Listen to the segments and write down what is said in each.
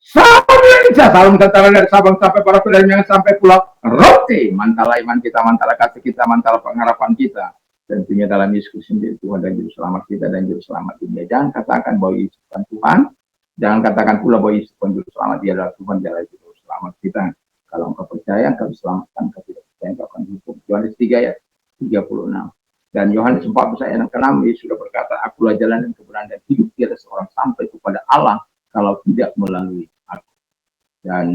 Salam sejahtera dari Sabang sampai para yang sampai pulau Rote. Mantala iman kita, mantala kasih kita, mantala pengharapan kita. Tentunya dalam Yesus sendiri Tuhan dan Juru Selamat kita dan Juru Selamat dunia. Jangan katakan bahwa Yesus bukan Tuhan. Jangan katakan pula bahwa Yesus bukan Juru Selamat. Dia adalah Tuhan, dia adalah Juru Selamat kita. Kalau engkau percaya, engkau diselamatkan. Kalau tidak percaya, engkau akan dihukum. Yohanes 3 ayat 36. Dan Yohanes 14 ayat 6, Yesus sudah berkata, akulah jalan dan kebenaran dan hidup, tiada seorang sampai kepada Allah kalau tidak melalui aku. Dan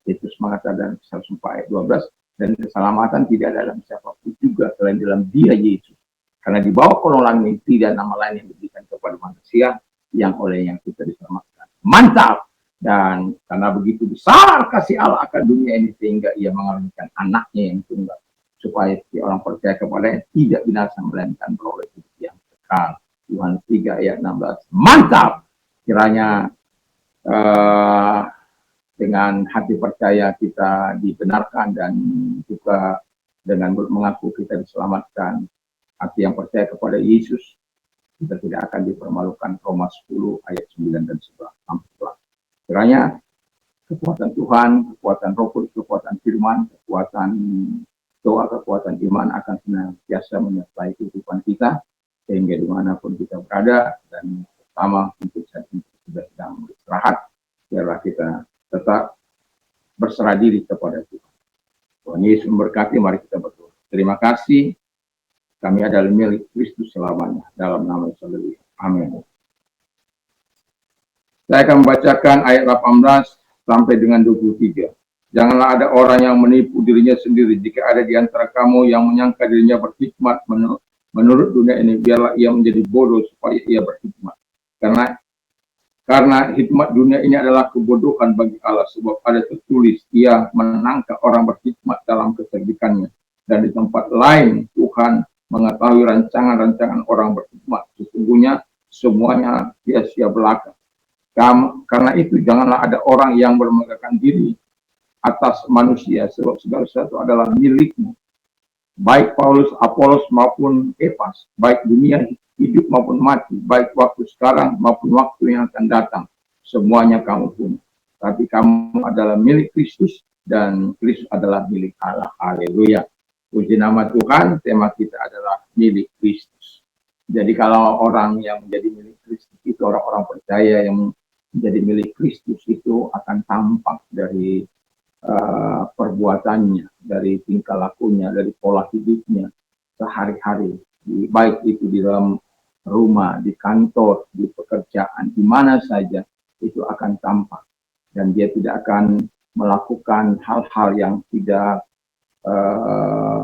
itu mengatakan dalam 104 ayat 12, dan keselamatan tidak ada dalam siapapun juga selain dalam Dia Yesus. Karena di bawah kolong langit tidak nama lain yang diberikan kepada manusia yang olehnya kita diselamatkan. Mantap! Dan karena begitu besar kasih Allah akan dunia ini sehingga Ia mengaruniakan anaknya yang tunggal supaya si orang percaya kepadanya tidak binasa melainkan beroleh hidup yang kekal. Yohanes 3 ayat 16. Mantap! Kiranya dengan hati percaya kita dibenarkan dan juga dengan mengaku kita diselamatkan. Hati yang percaya kepada Yesus, kita tidak akan dipermalukan. Roma 10 ayat 9 dan 11. Kiranya kekuatan Tuhan, kekuatan Roh Kudus, kekuatan firman, kekuatan doa, kekuatan iman akan senantiasa menyertai kehidupan kita sehingga dimanapun kita berada dan pertama untuk saat ini kita sedang beristirahat, biarlah kita tetap berserah diri kepada Tuhan. Tuhan Yesus memberkati, mari kita berdoa. Terima kasih, kami adalah milik Kristus selamanya. Dalam nama Yesus, amin. Saya akan membacakan ayat 18 sampai dengan 23. Janganlah ada orang yang menipu dirinya sendiri. Jika ada di antara kamu yang menyangka dirinya berhikmat menurut dunia ini, biarlah ia menjadi bodoh supaya ia berhikmat. Karena hikmat dunia ini adalah kebodohan bagi Allah, sebab ada tertulis, ia menangkap orang berhikmat dalam kecerdikannya. Dan di tempat lain, Tuhan mengetahui rancangan-rancangan orang berhikmat. Sesungguhnya semuanya sia-sia belaka. Karena itu, janganlah ada orang yang bermegahkan diri atas manusia, sebab segala sesuatu adalah milikmu. Baik Paulus, Apolos maupun Epafras, baik dunia hidup maupun mati, baik waktu sekarang maupun waktu yang akan datang, semuanya kamu punya. Tapi kamu adalah milik Kristus dan Kristus adalah milik Allah. Haleluya. Puji nama Tuhan, tema kita adalah milik Kristus. Jadi kalau orang yang menjadi milik Kristus itu orang-orang percaya yang menjadi milik Kristus itu akan tampak dari perbuatannya, dari tingkah lakunya, dari pola hidupnya sehari-hari, baik itu di dalam rumah, di kantor, di pekerjaan, di mana saja itu akan tampak, dan dia tidak akan melakukan hal-hal yang tidak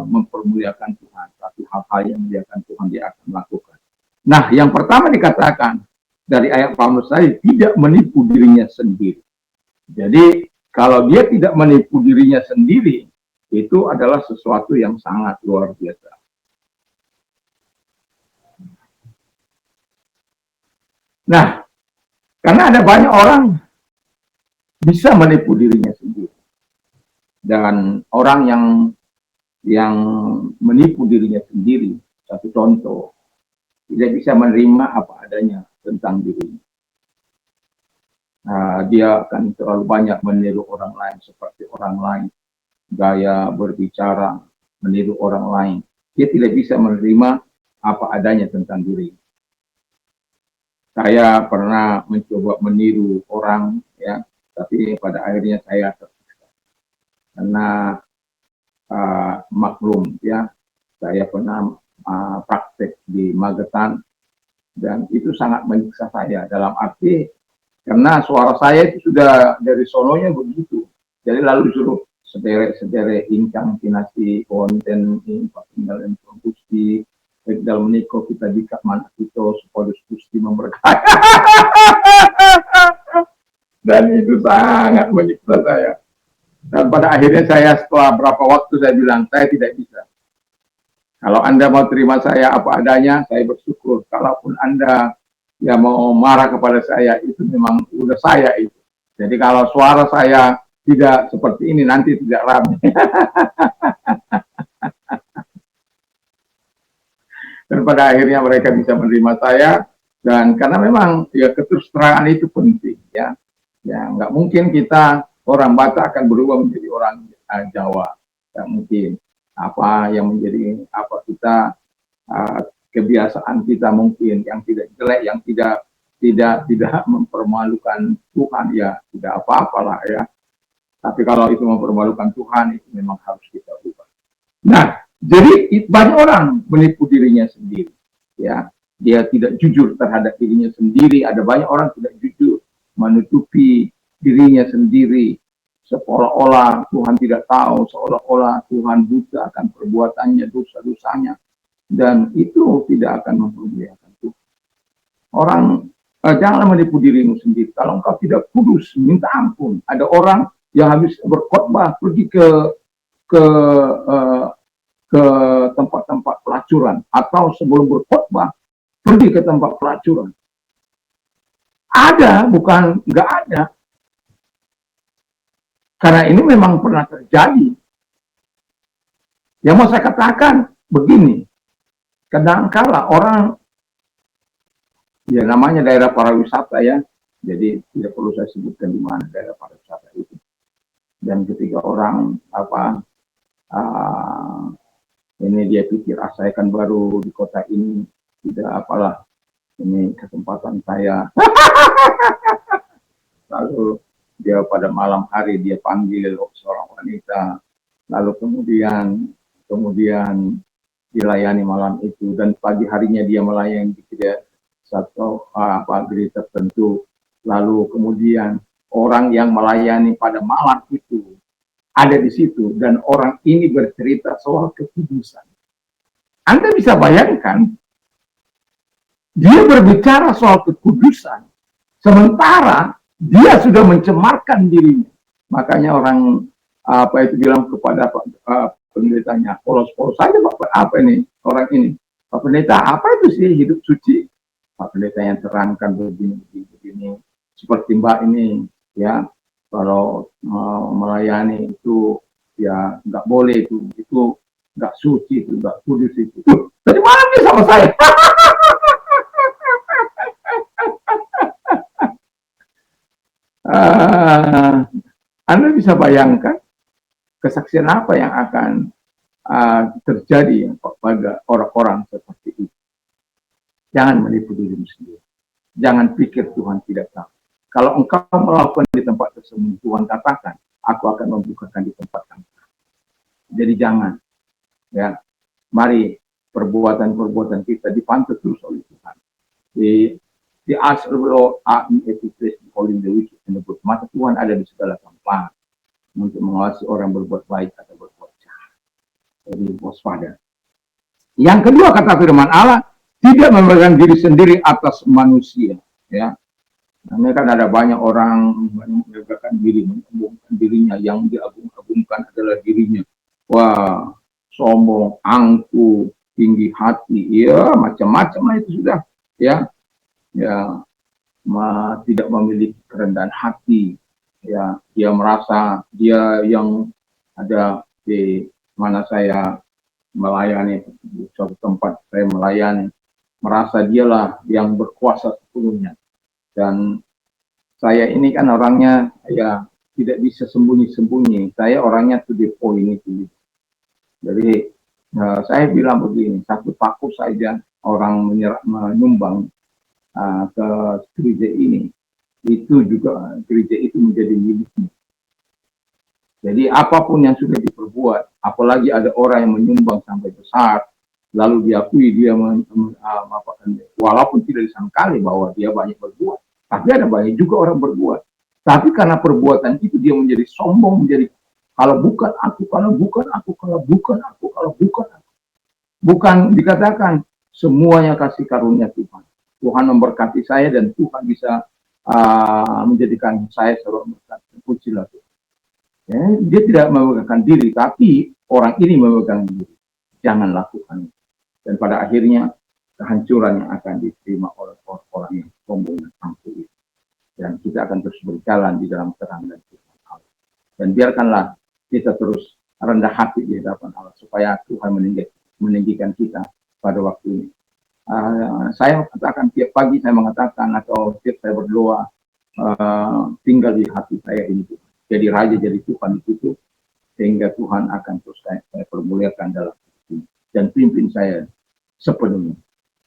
mempermuliakan Tuhan, tapi hal-hal yang memuliakan Tuhan dia akan melakukan. Nah, yang pertama dikatakan dari ayat Paulus tadi, tidak menipu dirinya sendiri. Jadi kalau dia tidak menipu dirinya sendiri, itu adalah sesuatu yang sangat luar biasa. Nah, karena ada banyak orang bisa menipu dirinya sendiri. Dan orang yang menipu dirinya sendiri, satu contoh, tidak bisa menerima apa adanya tentang dirinya. Dia akan terlalu banyak meniru orang lain seperti orang lain, gaya berbicara, meniru orang lain. Dia tidak bisa menerima apa adanya tentang diri. Saya pernah mencoba meniru orang, ya, tapi pada akhirnya saya tersiksa. Karena maklum, ya, saya pernah praktek di Magetan dan itu sangat menyiksa saya dalam arti karena suara saya itu sudah dari sononya begitu. Jadi lalu disuruh sederek incang kinasi konten ini tinggal yang Gusti dalam menikah kita dikak mana kita supaya Gusti memberkati. Dan itu sangat menyiksa saya. Dan pada akhirnya saya setelah berapa waktu saya bilang saya tidak bisa. Kalau Anda mau terima saya apa adanya, saya bersyukur. Kalaupun Anda ya mau marah kepada saya, itu memang udah saya itu. Jadi kalau suara saya tidak seperti ini, nanti tidak ramai. Dan pada akhirnya mereka bisa menerima saya, dan karena memang ya keterus terangan itu penting, ya. Ya, nggak mungkin kita orang Batak akan berubah menjadi orang Jawa. Nggak mungkin. Apa yang menjadi apa kita uh, kebiasaan kita mungkin yang tidak jelek, yang tidak mempermalukan Tuhan, ya tidak apa-apalah ya. Tapi kalau itu mempermalukan Tuhan, itu memang harus kita ubah. Nah, jadi banyak orang menipu dirinya sendiri. Ya, dia tidak jujur terhadap dirinya sendiri. Ada banyak orang tidak jujur, menutupi dirinya sendiri, seolah-olah Tuhan tidak tahu, seolah-olah Tuhan buta akan perbuatannya, dosa-dosanya, dan itu tidak akan mempermuliakan Tuhan. Orang janganlah menipu dirimu sendiri. Kalau engkau tidak kudus, minta ampun. Ada orang yang habis berkhotbah pergi ke uh, ke tempat-tempat pelacuran, atau sebelum berkhotbah pergi ke tempat pelacuran. Ada, bukan nggak ada. Karena ini memang pernah terjadi. Yang mau saya katakan begini, kadang-kala orang, ya namanya daerah pariwisata ya, jadi tidak perlu saya sebutkan di mana daerah pariwisata itu. Dan ketika orang ini dia pikir, saya kan baru di kota ini, tidak apalah, ini kesempatan saya. Lalu dia pada malam hari dia panggil seorang wanita, lalu kemudian dilayani malam itu, dan pagi harinya dia melayani dia satu gereja tertentu. Lalu kemudian orang yang melayani pada malam itu ada di situ, dan orang ini bercerita soal kekudusan. Anda bisa bayangkan, dia berbicara soal kekudusan, sementara dia sudah mencemarkan dirinya. Makanya orang itu bilang kepada pendetanya, polos-polos saja Pak, apa ini orang ini, Pak Pendeta, apa itu sih hidup suci? Pak Pendeta yang terangkan begini, seperti Mbak ini, ya, kalau melayani itu ya nggak boleh, itu nggak suci, itu nggak kudus itu. Dari mana dia sama saya? Anda bisa bayangkan kesaksian apa yang akan terjadi pada orang-orang seperti itu. Jangan menipu dirimu sendiri. Jangan pikir Tuhan tidak tahu. Kalau engkau melakukan di tempat tersebut, Tuhan katakan, aku akan membukakan di tempat kamu. Jadi jangan, ya, mari perbuatan-perbuatan kita dipantau terus oleh Tuhan. Di ask the Lord, every place, calling the wicked and the good. Maka Tuhan ada di segala tempat untuk mengawasi orang berbuat baik atau berbuat jahat. Jadi waspada. Yang kedua, kata firman Allah, tidak memegang diri sendiri atas manusia. Ya, karena kan ada banyak orang memegang diri, mengagung-agungkan dirinya. Yang diagung-agungkan adalah dirinya. Wah, sombong, angkuh, tinggi hati, ya macam-macam lah itu sudah. Ya, tidak memiliki kerendahan hati, ya, dia merasa dia yang ada di mana saya melayani, di suatu tempat saya melayani, merasa dialah yang berkuasa sepenuhnya. Dan saya ini kan orangnya ya tidak bisa sembunyi-sembunyi, saya orangnya to the point itu. Jadi saya bilang begini, satu paku saja orang menyumbang ke gereja ini, itu juga gereja itu menjadi miliknya. Jadi apapun yang sudah diperbuat, apalagi ada orang yang menyumbang sampai besar, lalu diakui dia walaupun tidak disangkali bahwa dia banyak berbuat, tapi ada banyak juga orang berbuat. Tapi karena perbuatan itu dia menjadi sombong, menjadi kalau bukan aku, kalau bukan aku, kalau bukan aku, kalau bukan aku. Bukan dikatakan semuanya kasih karunia Tuhan. Tuhan memberkati saya dan Tuhan bisa menjadikan saya seorang berkat. Pujilah Tuhan. Ya, dia tidak memegangkan diri, tapi orang ini memegang diri. Jangan lakukan. Dan pada akhirnya kehancuran yang akan diterima oleh orang-orang yang sombong dan angkuh itu. Dan kita akan terus berjalan di dalam terang dan firman Allah. Dan biarkanlah kita terus rendah hati di hadapan Allah supaya Tuhan meninggikan kita pada waktu ini. Saya katakan tiap pagi saya mengatakan atau tiap saya berdoa, tinggal di hati saya ini. Jadi raja, jadi Tuhan itu, sehingga Tuhan akan terus saya permuliakan dalam hidup ini. Dan pimpin saya sepenuhnya.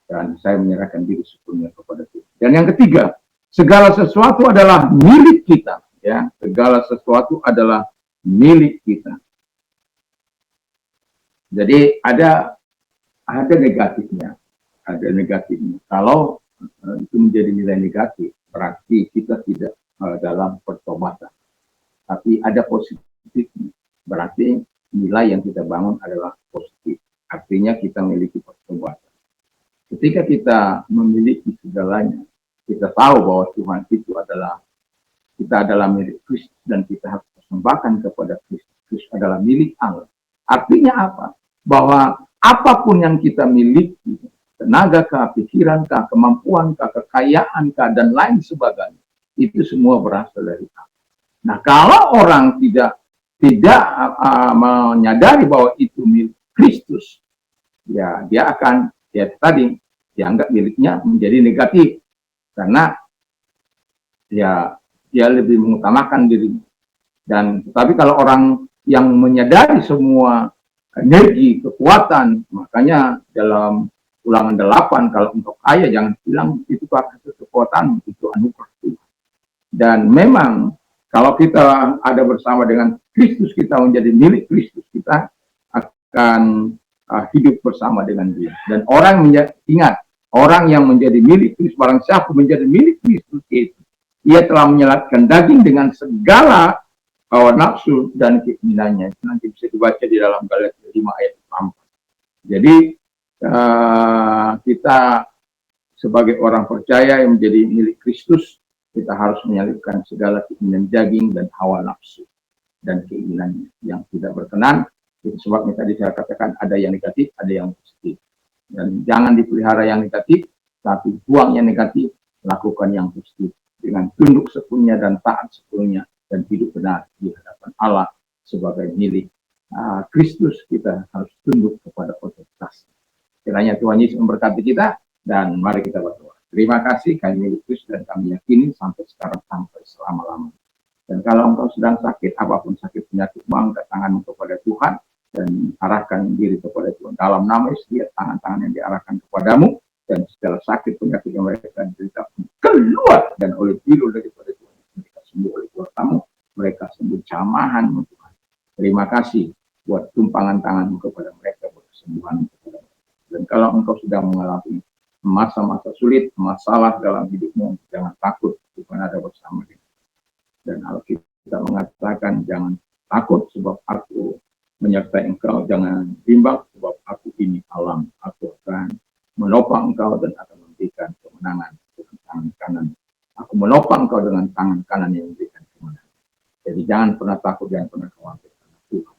Dan saya menyerahkan diri sepenuhnya kepada Tuhan. Dan yang ketiga, segala sesuatu adalah milik kita. Ya, segala sesuatu adalah milik kita. Jadi ada negatifnya, Kalau itu menjadi nilai negatif, berarti kita tidak dalam pertobatan. Tapi ada positifnya, berarti nilai yang kita bangun adalah positif. Artinya kita memiliki pertobatan. Ketika kita memiliki segalanya, kita tahu bahwa Tuhan itu kita adalah milik Kristus dan kita harus persembahkan kepada Kristus. Kristus adalah milik Allah. Artinya apa? Bahwa apapun yang kita miliki, tenaga kah, pikiran kah, kemampuan kah, kekayaan kah, dan lain sebagainya, itu semua berasal dari Allah. Nah, kalau orang tidak menyadari bahwa itu milik Kristus, ya dia akan tadi dianggap miliknya menjadi negatif, karena ya dia lebih mengutamakan dirinya. Dan tetapi kalau orang yang menyadari semua energi, kekuatan, makanya dalam Ulangan 8, kalau untuk kaya jangan bilang itu kekuatan, itu anugerah Tuhan. Dan memang kalau kita ada bersama dengan Kristus, kita menjadi milik Kristus, kita akan hidup bersama dengan Dia. Dan ingat, orang yang menjadi milik Kristus, barang siapa menjadi milik Kristus itu, ia telah menyelatkan daging dengan segala hawa nafsu dan keinginannya. Nanti bisa dibaca di dalam Galatia 5 ayat 4. Jadi kita sebagai orang percaya yang menjadi milik Kristus, kita harus menyalipkan segala keinginan daging dan hawa nafsu dan keinginannya yang tidak berkenan. Itu sebabnya tadi saya katakan ada yang negatif, ada yang positif. Dan jangan dipelihara yang negatif, tapi buang yang negatif, lakukan yang positif dengan tunduk sepenuhnya dan taat sepenuhnya dan hidup benar di hadapan Allah sebagai milik Kristus. Kita harus tunduk kepada otoritas. Kiranya Tuhan Yesus memberkati kita, dan mari kita berdoa. Terima kasih, kami milik Kristus dan kami yakini sampai sekarang, sampai selama-lamanya. Dan kalau engkau sedang sakit, apapun sakit penyakitmu, angkat tanganmu kepada Tuhan dan arahkan diri kepada Tuhan. Dalam nama Yesus, lihat tangan-tangan yang diarahkan kepadamu, dan segala sakit penyakit yang mereka derita keluar, dan oleh biru daripada Tuhan mereka sembuh, oleh kuasamu mereka sembuh jamahan Tuhan. Terima kasih buat tumpangan tanganmu kepada mereka, buat kesembuhan kepada mereka. Dan kalau engkau sedang mengalami masa-masa sulit, masalah dalam hidupmu, jangan takut, Tuhan ada bersama kita. Dan Alkitab mengatakan jangan takut sebab aku menyertai engkau, jangan bimbang sebab aku ini alam, aku akan menopang engkau dan akan memberikan kemenangan dengan tangan kanan. Aku menopang engkau dengan tangan kanan yang memberikan kemenangan. Jadi jangan pernah takut, jangan pernah khawatir karena Tuhan.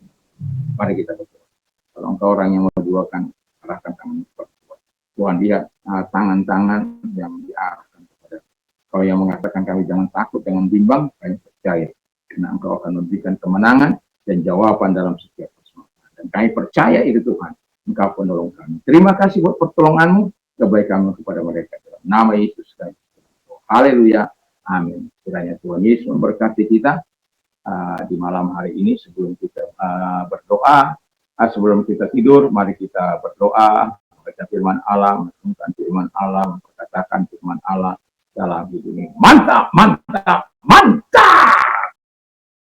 Mari kita berdoa. Kalau engkau orang yang menduakan, arahkan tangan kepada Tuhan. Tuhan lihat tangan-tangan yang diarahkan kepada kau yang mengatakan kami jangan takut, jangan bimbang, kami percaya. Karena engkau akan memberikan kemenangan dan jawaban dalam setiap persoalan. Dan kami percaya itu Tuhan. Engkau penolong kami. Terima kasih buat pertolonganmu, kebaikanmu kepada mereka. Dalam nama Yesus Kristus. Haleluya. Amin. Kiranya Tuhan Yesus memberkati kita di malam hari ini. Sebelum kita berdoa, sebelum kita tidur, mari kita berdoa, membaca firman Allah, merenungkan firman Allah, memperkatakan firman Allah dalam hidup ini. Mantap, mantap, mantap.